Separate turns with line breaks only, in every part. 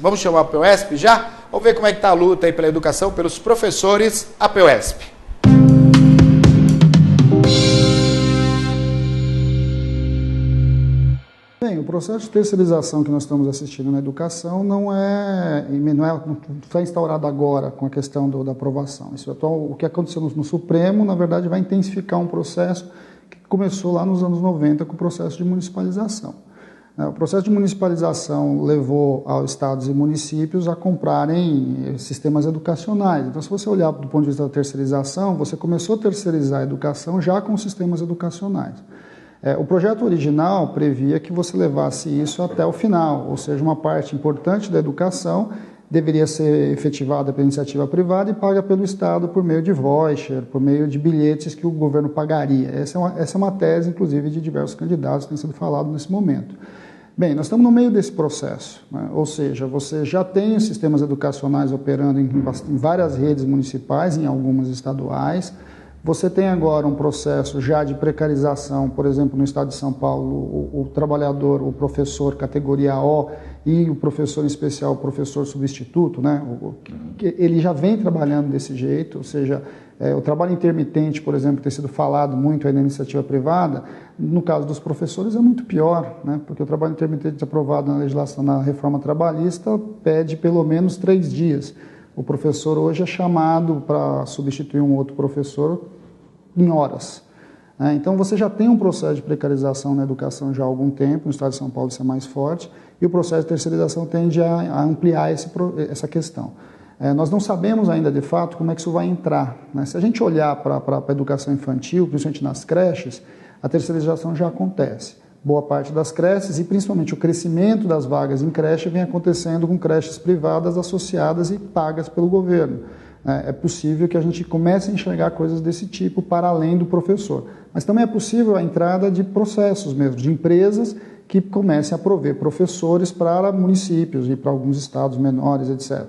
Vamos chamar a APEUESP já? Vamos ver como é que está a luta aí pela educação, pelos professores APEUESP.
Bem, o processo de terceirização que nós estamos assistindo na educação não está instaurado agora com a questão da aprovação. O que aconteceu no Supremo, na verdade, vai intensificar um processo que começou lá nos anos 90 com o processo de municipalização. O processo de municipalização levou aos estados e municípios a comprarem sistemas educacionais. Então, se você olhar do ponto de vista da terceirização, você começou a terceirizar a educação já com sistemas educacionais. O projeto original previa que você levasse isso até o final, ou seja, uma parte importante da educação deveria ser efetivada pela iniciativa privada e paga pelo Estado por meio de voucher, por meio de bilhetes que o governo pagaria. Essa é uma tese, inclusive, de diversos candidatos que tem sido falado nesse momento. Bem, nós estamos no meio desse processo, né? Ou seja, você já tem os sistemas educacionais operando em várias redes municipais, em algumas estaduais. Você tem agora um processo já de precarização, por exemplo, no estado de São Paulo, o trabalhador, o professor categoria O e o professor em especial, o professor substituto, né? Ele já vem trabalhando desse jeito, ou seja, o trabalho intermitente, por exemplo, tem sido falado muito aí na iniciativa privada, no caso dos professores é muito pior, né? Porque o trabalho intermitente aprovado na legislação, na reforma trabalhista, pede pelo menos 3 dias. O professor hoje é chamado para substituir um outro professor em horas. Então, você já tem um processo de precarização na educação já há algum tempo, no estado de São Paulo isso é mais forte, e o processo de terceirização tende a ampliar essa questão. Nós não sabemos ainda, de fato, como é que isso vai entrar, né? Se a gente olhar para a educação infantil, principalmente nas creches, a terceirização já acontece. Boa parte das creches e principalmente o crescimento das vagas em creche vem acontecendo com creches privadas associadas e pagas pelo governo. É possível que a gente comece a enxergar coisas desse tipo para além do professor. Mas também é possível a entrada de processos mesmo, de empresas que comecem a prover professores para municípios e para alguns estados menores, etc.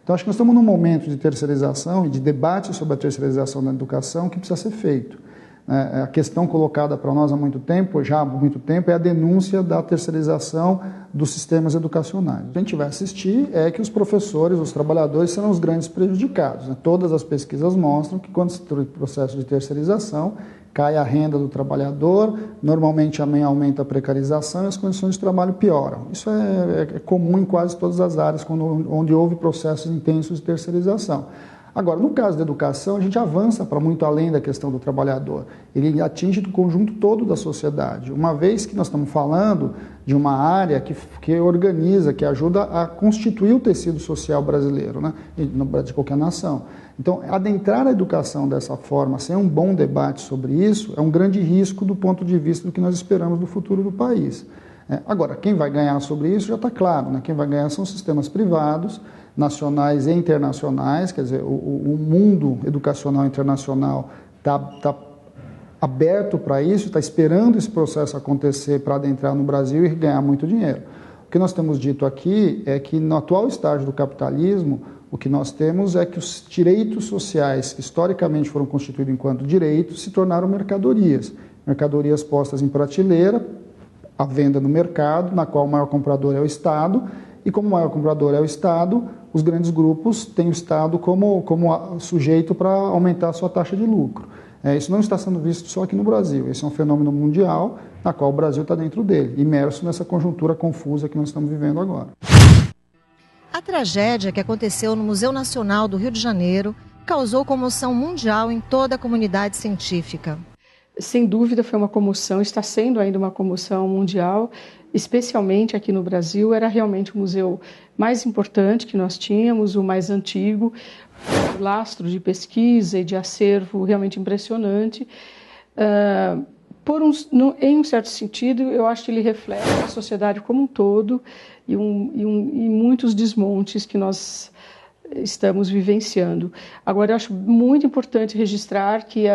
Então, acho que nós estamos num momento de terceirização e de debate sobre a terceirização da educação que precisa ser feito. A questão colocada para nós há muito tempo, é a denúncia da terceirização dos sistemas educacionais. O que a gente vai assistir é que os professores, os trabalhadores serão os grandes prejudicados, né? Todas as pesquisas mostram que quando se tem o processo de terceirização, cai a renda do trabalhador, normalmente também aumenta a precarização e as condições de trabalho pioram. Isso é comum em quase todas as áreas onde houve processos intensos de terceirização. Agora, no caso da educação, a gente avança para muito além da questão do trabalhador. Ele atinge o conjunto todo da sociedade. Uma vez que nós estamos falando de uma área que organiza, que ajuda a constituir o tecido social brasileiro, né? De qualquer nação. Então, adentrar a educação dessa forma, sem um bom debate sobre isso, é um grande risco do ponto de vista do que nós esperamos do futuro do país. Agora, quem vai ganhar sobre isso já está claro, né? Quem vai ganhar são sistemas privados, nacionais e internacionais, quer dizer, o mundo educacional internacional está aberto para isso, está esperando esse processo acontecer para adentrar no Brasil e ganhar muito dinheiro. O que nós temos dito aqui é que no atual estágio do capitalismo, o que nós temos é que os direitos sociais, que historicamente foram constituídos enquanto direitos, se tornaram mercadorias. Mercadorias postas em prateleira, à venda no mercado, na qual o maior comprador é o Estado, e como o maior comprador é o Estado, os grandes grupos têm o Estado como sujeito para aumentar a sua taxa de lucro. Isso não está sendo visto só aqui no Brasil, esse é um fenômeno mundial, na qual o Brasil está dentro dele, imerso nessa conjuntura confusa que nós estamos vivendo agora.
A tragédia que aconteceu no Museu Nacional do Rio de Janeiro causou comoção mundial em toda a comunidade científica.
Sem dúvida foi uma comoção, está sendo ainda uma comoção mundial, especialmente aqui no Brasil. Era realmente o museu mais importante que nós tínhamos, o mais antigo, o lastro de pesquisa e de acervo realmente impressionante. Em um certo sentido, eu acho que ele reflete a sociedade como um todo e muitos desmontes que nós estamos vivenciando. Agora, eu acho muito importante registrar que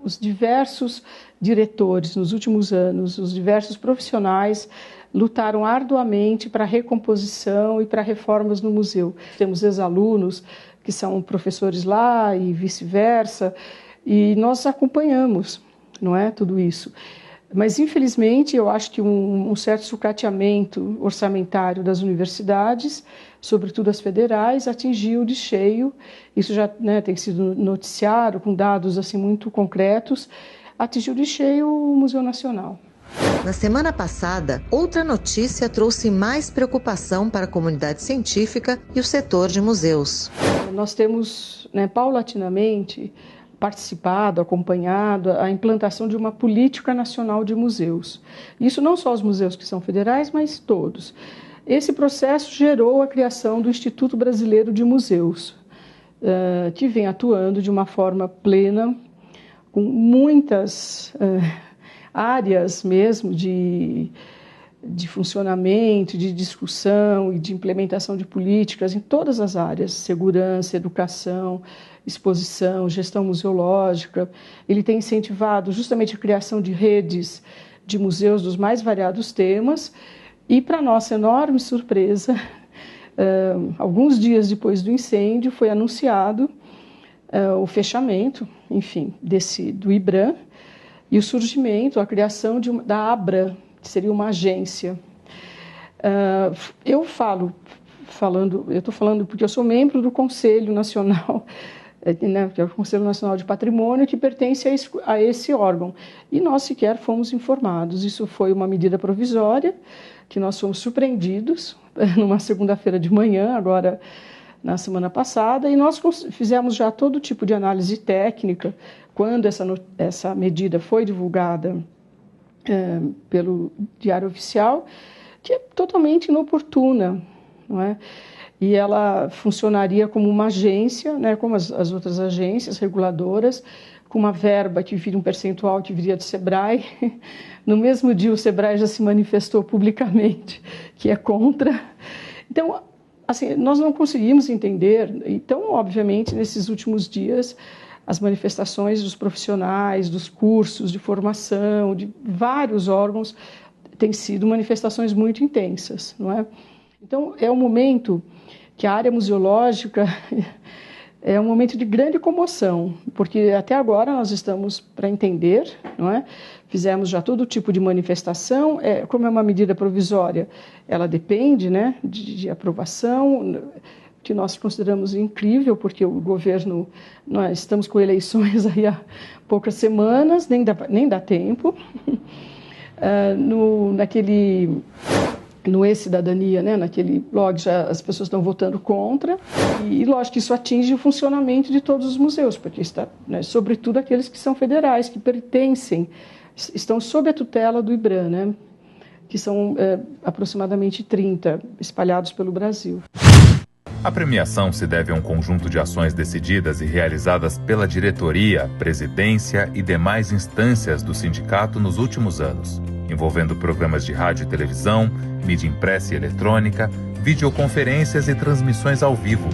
os diversos diretores nos últimos anos, os diversos profissionais lutaram arduamente para a recomposição e para reformas no museu. Temos ex-alunos que são professores lá e vice-versa, e nós acompanhamos, não é, tudo isso. Mas, infelizmente, eu acho que um certo sucateamento orçamentário das universidades, sobretudo as federais, atingiu de cheio, isso já, né, tem sido noticiado com dados assim, muito concretos, atingiu de cheio o Museu Nacional.
Na semana passada, outra notícia trouxe mais preocupação para a comunidade científica e o setor de museus.
Nós temos, né, paulatinamente, participado, acompanhado a implantação de uma política nacional de museus. Isso não só os museus que são federais, mas todos. Esse processo gerou a criação do Instituto Brasileiro de Museus, que vem atuando de uma forma plena, com muitas áreas mesmo de funcionamento, de discussão e de implementação de políticas em todas as áreas, segurança, educação, exposição, gestão museológica. Ele tem incentivado justamente a criação de redes de museus dos mais variados temas e, para nossa enorme surpresa, alguns dias depois do incêndio foi anunciado o fechamento, enfim, do IBRAM e o surgimento, a criação da ABRAM, que seria uma agência. Eu estou falando porque eu sou membro do Conselho Nacional, né, que é o Conselho Nacional de Patrimônio, que pertence a esse órgão. E nós sequer fomos informados. Isso foi uma medida provisória, que nós fomos surpreendidos numa segunda-feira de manhã, agora na semana passada, e nós fizemos já todo tipo de análise técnica quando essa medida foi divulgada pelo Diário Oficial, que é totalmente inoportuna, não é? E ela funcionaria como uma agência, né, como as outras agências reguladoras, com uma verba que viria um percentual que viria do SEBRAE. No mesmo dia, o SEBRAE já se manifestou publicamente que é contra. Então, assim, nós não conseguimos entender. Então, obviamente, nesses últimos dias, as manifestações dos profissionais, dos cursos de formação, de vários órgãos, têm sido manifestações muito intensas, não é? Então, é um momento que a área museológica é um momento de grande comoção, porque até agora nós estamos para entender, não é? Fizemos já todo tipo de manifestação, como é uma medida provisória, ela depende, né, de aprovação, que nós consideramos incrível, porque o governo, nós estamos com eleições aí há poucas semanas, nem dá tempo. No E-Cidadania, né, naquele blog, já as pessoas estão votando contra, e lógico que isso atinge o funcionamento de todos os museus, porque está, né, sobretudo aqueles que são federais, que estão sob a tutela do IBRAM, né, que são aproximadamente 30 espalhados pelo Brasil.
A premiação se deve a um conjunto de ações decididas e realizadas pela diretoria, presidência e demais instâncias do sindicato nos últimos anos, envolvendo programas de rádio e televisão, mídia impressa e eletrônica, videoconferências e transmissões ao vivo.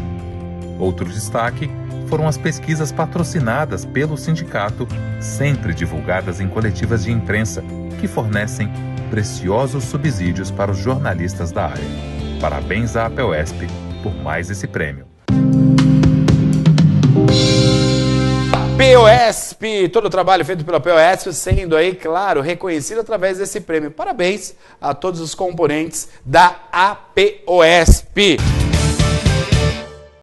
Outro destaque foram as pesquisas patrocinadas pelo sindicato, sempre divulgadas em coletivas de imprensa, que fornecem preciosos subsídios para os jornalistas da área. Parabéns à APEUESP por mais esse prêmio.
APEUESP, todo o trabalho feito pela APEUESP sendo aí, claro, reconhecido através desse prêmio. Parabéns a todos os componentes da APEUESP.